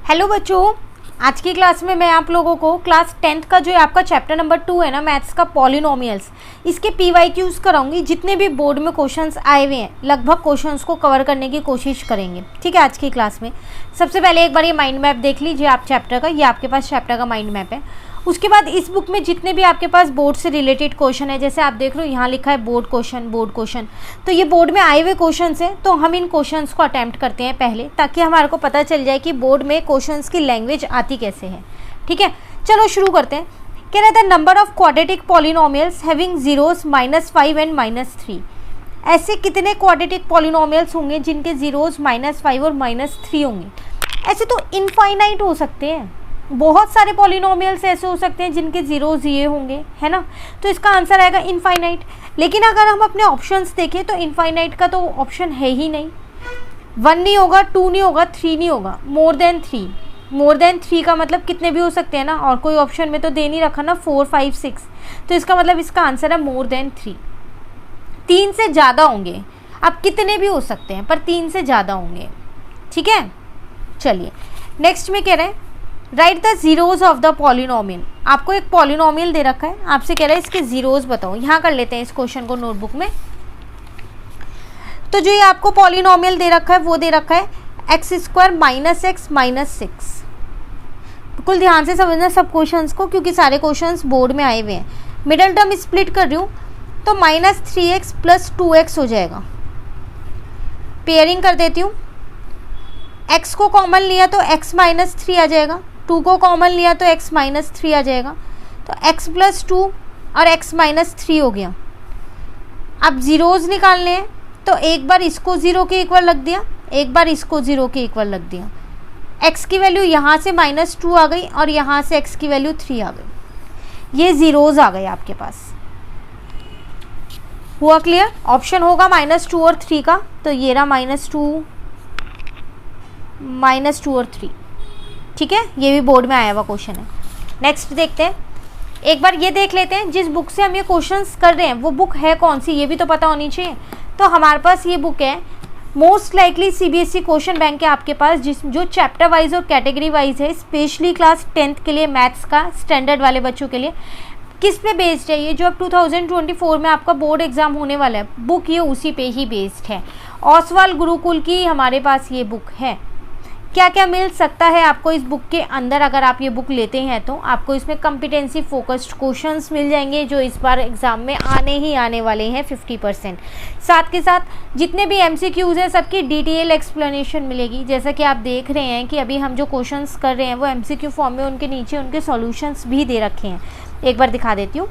Hello बच्चों, आज की क्लास में मैं आप लोगों को क्लास 10th का जो आपका चैप्टर नंबर 2 है ना मैथ्स का पॉलिनोमियल्स, इसके PYQs कराऊंगी। जितने भी बोर्ड में क्वेश्चंस आए हुए हैं लगभग क्वेश्चंस को कवर करने की कोशिश करेंगे। ठीक है, आज की क्लास में सबसे पहले एक बार ये माइंड मैप देख लीजिए आप चैप्टर का। ये आपके पास चैप्टर का माइंड मैप है। उसके बाद इस बुक में जितने भी आपके पास बोर्ड से रिलेटेड क्वेश्चन है, जैसे आप देख रहे हो यहाँ लिखा है बोर्ड क्वेश्चन, तो ये बोर्ड में आए हुए क्वेश्चंस हैं। तो हम इन क्वेश्चंस को अटेम्प्ट करते हैं पहले, ताकि हमारे को पता चल जाए कि बोर्ड में क्वेश्चंस की लैंग्वेज आती कैसे है। ठीक है, चलो शुरू करते हैं। कह रहे थे number of quadratic polynomials having zeros -5 and -3। ऐसे कितने क्वाड्रेटिक पॉलिनोमियल्स होंगे जिनके जीरोस -5 और -3 होंगे? ऐसे तो इनफाइनाइट हो सकते हैं, बहुत सारे पॉलिनोमियल्स ऐसे हो सकते हैं जिनके जीरोस ये होंगे, है ना। तो इसका आंसर आएगा इनफाइनाइट। लेकिन अगर हम अपने ऑप्शंस देखें तो इनफाइनाइट का तो ऑप्शन है ही नहीं। 1 नहीं होगा, 2 नहीं होगा, 3 नहीं होगा, मोर देन 3। मोर देन 3 का मतलब कितने भी हो सकते हैं ना, और कोई ऑप्शन में तो दे नहीं रखा ना 4, 5, 6। तो इसका मतलब इसका आंसर है मोर देन 3। 3 से ज़्यादा होंगे, अब कितने भी हो सकते हैं पर 3 से ज़्यादा होंगे। ठीक है, चलिए नेक्स्ट में कह रहे हैं right the zeros of the polynomial. आपको एक पॉलिनोमियल दे रखा है, आपसे कह रहा है इसके जीरोज बताओ। यहाँ कर लेते हैं इस क्वेश्चन को नोटबुक में। तो जो ये आपको पॉलिनोमियल दे रखा है वो दे रखा है x² -x -6। बिल्कुल ध्यान से समझना सब क्वेश्चंस को, क्योंकि सारे क्वेश्चंस बोर्ड में आए हुए हैं। मिडल टर्म स्प्लिट कर रही हूँ तो -3x + 2x हो जाएगा। पेयरिंग कर देती हूँ, x को कॉमन लिया तो x -3 आ जाएगा, 2 को कॉमन लिया तो x -3 आ जाएगा। तो x + 2 और x -3 हो गया। अब जीरोज निकालने हैं तो एक बार इसको 0 के इक्वल रख दिया, एक बार इसको 0 के इक्वल रख दिया। x की वैल्यू यहाँ से -2 आ गई और यहाँ से x की वैल्यू 3 आ गई। ये जीरोज आ गए आपके पास। हुआ क्लियर? ऑप्शन होगा -2 और 3 का, तो ये रहा -2 और 3। ठीक है, ये भी बोर्ड में आया हुआ क्वेश्चन है। नेक्स्ट देखते हैं, एक बार ये देख लेते हैं जिस बुक से हम ये क्वेश्चंस कर रहे हैं वो बुक है कौन सी, ये भी तो पता होनी चाहिए। तो हमारे पास ये बुक है most likely CBSE question bank है आपके पास, जो चैप्टर वाइज और कैटेगरी वाइज है, स्पेशली क्लास 10th के लिए मैथ्स का स्टैंडर्ड वाले बच्चों के लिए। किस पे बेस्ड है ये? जो अब 2024 में आपका बोर्ड एग्जाम होने वाला है, बुक ये उसी पे ही बेस्ड है। ओसवाल गुरुकुल की हमारे पास ये बुक है। क्या क्या मिल सकता है आपको इस बुक के अंदर? अगर आप ये बुक लेते हैं तो आपको इसमें कॉम्पिटेंसी फोकस्ड क्वेश्चंस मिल जाएंगे, जो इस बार एग्ज़ाम में आने वाले हैं 50%। साथ के साथ जितने भी MCQs हैं सबकी डिटेल एक्सप्लेनेशन मिलेगी। जैसा कि आप देख रहे हैं कि अभी हम जो क्वेश्चंस कर रहे हैं वो MCQ फॉर्म में उनके नीचे उनके सॉल्यूशंस भी दे रखे हैं। एक बार दिखा देती हूँ,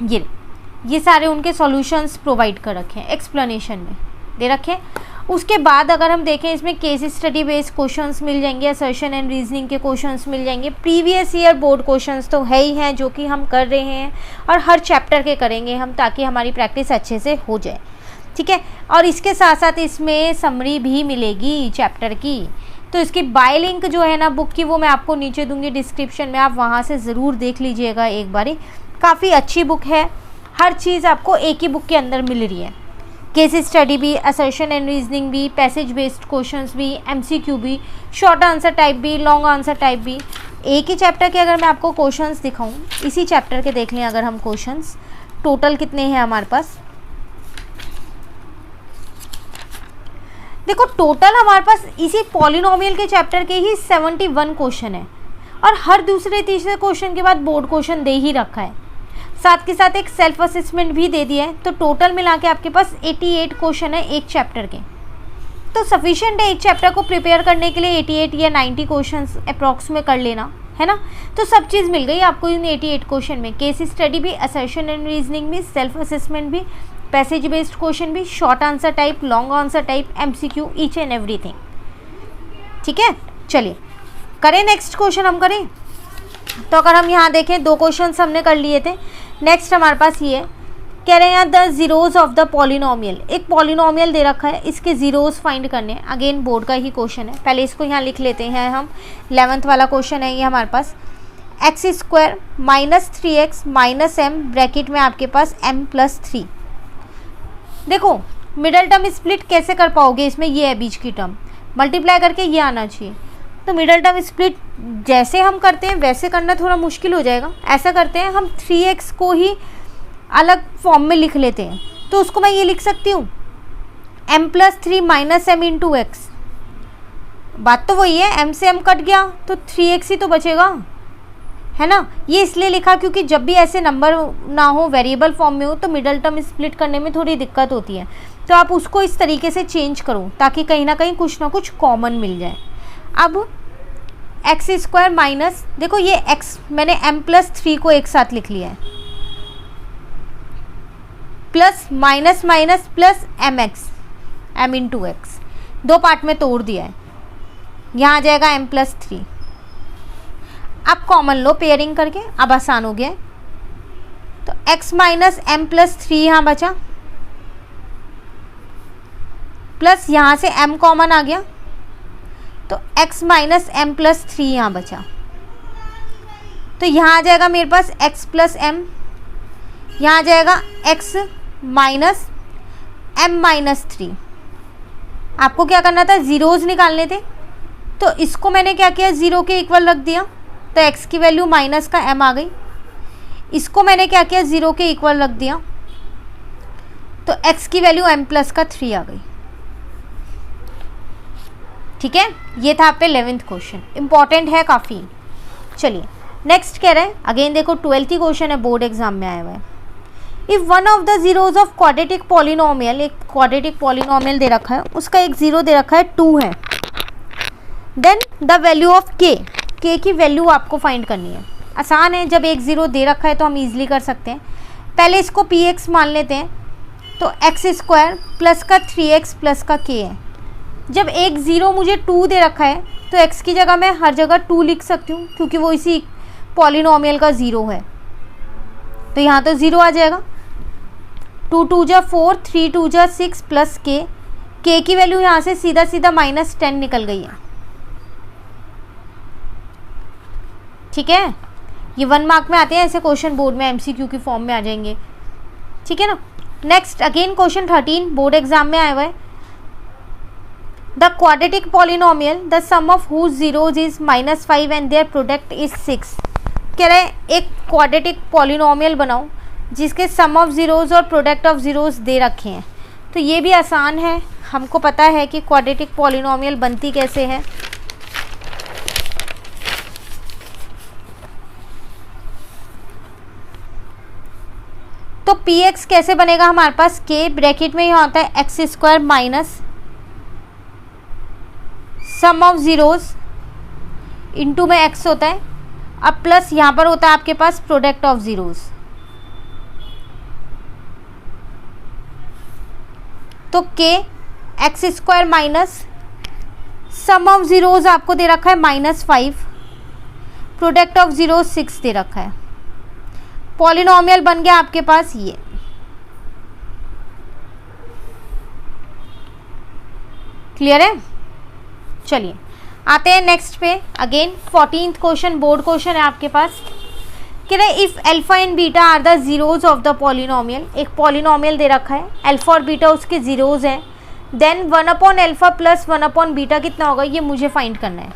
ये सारे उनके सॉल्यूशंस प्रोवाइड कर रखे हैं, एक्सप्लेनेशन में दे रखे हैं। उसके बाद अगर हम देखें इसमें केस स्टडी बेस्ड क्वेश्चंस मिल जाएंगे, असर्शन एंड रीजनिंग के क्वेश्चंस मिल जाएंगे। प्रीवियस ईयर बोर्ड क्वेश्चंस तो है ही हैं जो कि हम कर रहे हैं और हर चैप्टर के करेंगे हम, ताकि हमारी प्रैक्टिस अच्छे से हो जाए। ठीक है, और इसके साथ साथ इसमें समरी भी मिलेगी चैप्टर की। तो इसकी बाय लिंक जो है ना बुक की, वो मैं आपको नीचे दूंगी डिस्क्रिप्शन में, आप वहाँ से ज़रूर देख लीजिएगा एक बारी। काफ़ी अच्छी बुक है, हर चीज़ आपको एक ही बुक के अंदर मिल रही है। केस स्टडी भी, असर्शन एंड रीजनिंग भी, पैसेज बेस्ड क्वेश्चंस भी, MCQ भी, शॉर्ट आंसर टाइप भी, लॉन्ग आंसर टाइप भी। एक ही चैप्टर के अगर मैं आपको क्वेश्चंस दिखाऊं, इसी चैप्टर के देख लें अगर हम क्वेश्चंस, टोटल कितने हैं हमारे पास? देखो टोटल हमारे पास इसी पॉलिनोमियल के चैप्टर के ही 71 क्वेश्चन है, और हर दूसरे तीसरे क्वेश्चन के बाद बोर्ड क्वेश्चन दे ही रखा है। साथ के साथ एक सेल्फ असेसमेंट भी दे दिया है। तो टोटल मिला के आपके पास 88 क्वेश्चन है एक चैप्टर के। तो सफिशिएंट है एक चैप्टर को प्रिपेयर करने के लिए 88 या 90 क्वेश्चंस अप्रॉक्स में कर लेना, है ना। तो सब चीज़ मिल गई आपको इन 88 क्वेश्चन में। केस स्टडी भी, असर्शन एंड रीजनिंग भी, सेल्फ असेसमेंट भी, पैसेज बेस्ड क्वेश्चन भी, short answer type, long answer type, MCQ, each and everything. ठीक है, चलिए करें नेक्स्ट क्वेश्चन हम करें। तो अगर हम यहाँ देखें 2 क्वेश्चन हमने कर लिए थे। नेक्स्ट हमारे पास ये कह रहे हैं the zeros of the polynomial. एक पॉलिनोमियल दे रखा है, इसके जीरोज फाइंड करने हैं। अगेन बोर्ड का ही क्वेश्चन है, पहले इसको यहाँ लिख लेते हैं हम। 11th वाला क्वेश्चन है ये हमारे पास। x² -3x -m ब्रैकेट में आपके पास m + 3। देखो मिडल टर्म स्प्लिट कैसे कर पाओगे इसमें, ये है बीच की टर्म, मल्टीप्लाई करके ये आना चाहिए। तो मिडल टर्म स्प्लिट जैसे हम करते हैं वैसे करना थोड़ा मुश्किल हो जाएगा। ऐसा करते हैं, हम 3x को ही अलग फॉर्म में लिख लेते हैं। तो उसको मैं ये लिख सकती हूँ m+3 minus m into x. बात तो वही है, m से m कट गया तो 3x ही तो बचेगा, है ना। ये इसलिए लिखा क्योंकि जब भी ऐसे नंबर ना हो, वेरिएबल फॉर्म में हो, तो मिडल टर्म स्प्लिट करने में थोड़ी दिक्कत होती है। तो आप उसको इस तरीके से चेंज करो ताकि कहीं ना कहीं कुछ ना कुछ कॉमन मिल जाए। अब x² माइनस, देखो ये x मैंने m+3 को एक साथ लिख लिया है, plus minus minus plus m into x, दो पार्ट में तोड़ दिया है। यहाँ आ जाएगा m+3। अब कॉमन लो पेयरिंग करके, अब आसान हो गया है। तो x माइनस m+3 यहाँ बचा, प्लस यहाँ से m कॉमन आ गया तो x माइनस m+3 यहाँ बचा। तो यहाँ आ जाएगा मेरे पास x प्लस m, यहाँ आ जाएगा x माइनस m-3। आपको क्या करना था, ज़ीरोज़ निकालने थे। तो इसको मैंने क्या किया, ज़ीरो के इक्वल रख दिया, तो x की वैल्यू माइनस का m आ गई। इसको मैंने क्या किया, ज़ीरो के इक्वल रख दिया, तो x की वैल्यू m+3 आ गई। ठीक है, ये था आप पे 11th क्वेश्चन, इंपॉर्टेंट है काफ़ी। चलिए नेक्स्ट कह रहे हैं, अगेन देखो 12th क्वेश्चन है, बोर्ड एग्जाम में आया हुआ है। If one of the zeros of quadratic polynomial, एक क्वाड्रेटिक पॉलिनोमियल दे रखा है, उसका एक ज़ीरो दे रखा है 2 है, then the value of k की वैल्यू आपको फाइंड करनी है। आसान है, जब एक ज़ीरो दे रखा है तो हम इजीली कर सकते हैं। पहले इसको px मान लेते हैं, तो x² प्लस का 3x प्लस का k है। जब एक ज़ीरो मुझे 2 दे रखा है तो x की जगह मैं हर जगह 2 लिख सकती हूँ क्योंकि वो इसी पॉलिनोमियल का ज़ीरो है। तो यहाँ तो ज़ीरो आ जाएगा, 2 2 जा 4, 3 2 जा 6 प्लस k की वैल्यू यहाँ से सीधा सीधा -10 निकल गई है। ठीक है, ये 1 मार्क में आते हैं ऐसे क्वेश्चन, बोर्ड में MCQ की फॉर्म में आ जाएंगे। ठीक है ना। Next again question 13 board exam में आया हुआ है। The quadratic polynomial the sum of whose zeros is -5 and their product is 6। कह रहे हैं एक क्वाड्रेटिक पॉलिनोमियल बनाओ जिसके सम ऑफ ज़ीरोज़ और प्रोडक्ट ऑफ ज़ीरोज़ दे रखे हैं। तो ये भी आसान है, हमको पता है कि क्वाड्रेटिक पॉलिनोमियल बनती कैसे है। तो px कैसे बनेगा हमारे पास, k ब्रैकेट में यहाँ होता है x² minus sum of zeros into में x होता है, अब प्लस यहाँ पर होता है आपके पास प्रोडक्ट ऑफ ज़ीरोज़। तो k x² minus sum of zeros आपको दे रखा है -5, प्रोडक्ट ऑफ ज़ीरोज़ 6 दे रखा है। पॉलिनोमियल बन गया आपके पास ये। क्लियर है। चलिए आते हैं नेक्स्ट पे, again 14th question board question है आपके पास। कह रहे if alpha and beta are the zeros of the polynomial, एक पॉलिनोमियल दे रखा है, अल्फा और बीटा उसके जीरोज हैं, देन 1/α प्लस 1/बीटा कितना होगा, ये मुझे फाइंड करना है।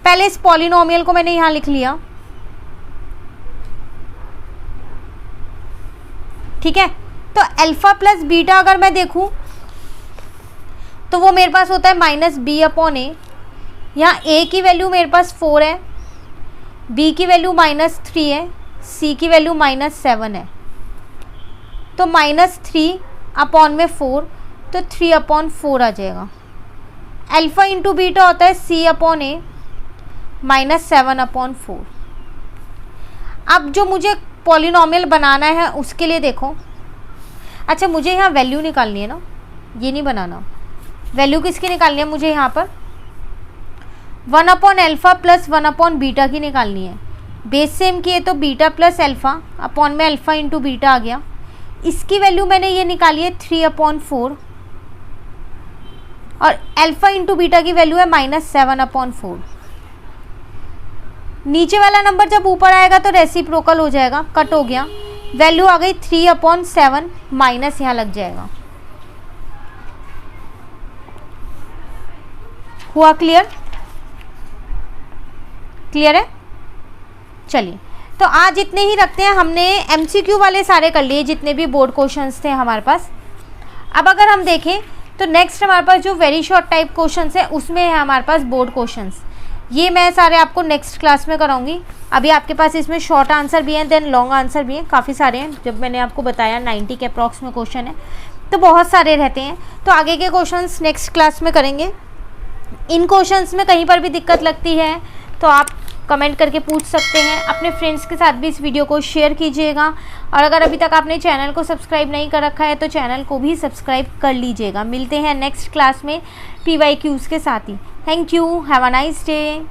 पहले इस पॉलिनोमियल को मैंने यहाँ लिख लिया। ठीक है, तो अल्फा प्लस बीटा अगर मैं देखूँ तो वो मेरे पास होता है -b/a। यहाँ a की वैल्यू मेरे पास 4 है, b की वैल्यू -3 है, c की वैल्यू -7 है। तो -3/4, तो 3/4 आ जाएगा। अल्फा इंटू बीटा होता है c/a -7/4। अब जो मुझे पॉलिनोमियल बनाना है उसके लिए देखो, अच्छा मुझे यहाँ वैल्यू निकालनी है ना, ये नहीं बनाना। वैल्यू किसकी निकालनी है मुझे, यहाँ पर 1/α प्लस 1/बीटा की निकालनी है। बेस सेम की है तो बीटा प्लस अल्फ़ा अपॉन में अल्फ़ा इंटू बीटा आ गया। इसकी वैल्यू मैंने ये निकाली है 3/4 और अल्फ़ा इंटू बीटा की वैल्यू है -7/4। नीचे वाला नंबर जब ऊपर आएगा तो रेसिप्रोकल हो जाएगा, कट हो गया, वैल्यू आ गई 3/7 माइनस यहाँ लग जाएगा। हुआ क्लियर। क्लियर है? चलिए, तो आज इतने ही रखते हैं। हमने MCQ वाले सारे कर लिए जितने भी बोर्ड क्वेश्चंस थे हमारे पास। अब अगर हम देखें तो नेक्स्ट हमारे पास जो वेरी शॉर्ट टाइप क्वेश्चंस है उसमें है हमारे पास बोर्ड क्वेश्चंस। ये मैं सारे आपको नेक्स्ट क्लास में कराऊंगी। अभी आपके पास इसमें शॉर्ट आंसर भी हैं, देन लॉन्ग आंसर भी हैं, काफ़ी सारे हैं। जब मैंने आपको बताया 90 के अप्रॉक्स में क्वेश्चन है तो बहुत सारे रहते हैं। तो आगे के क्वेश्चंस नेक्स्ट क्लास में करेंगे। इन क्वेश्चंस में कहीं पर भी दिक्कत लगती है तो आप कमेंट करके पूछ सकते हैं। अपने फ्रेंड्स के साथ भी इस वीडियो को शेयर कीजिएगा, और अगर अभी तक आपने चैनल को सब्सक्राइब नहीं कर रखा है तो चैनल को भी सब्सक्राइब कर लीजिएगा। मिलते हैं नेक्स्ट क्लास में PYQs के साथ ही। Thank you, have a nice day.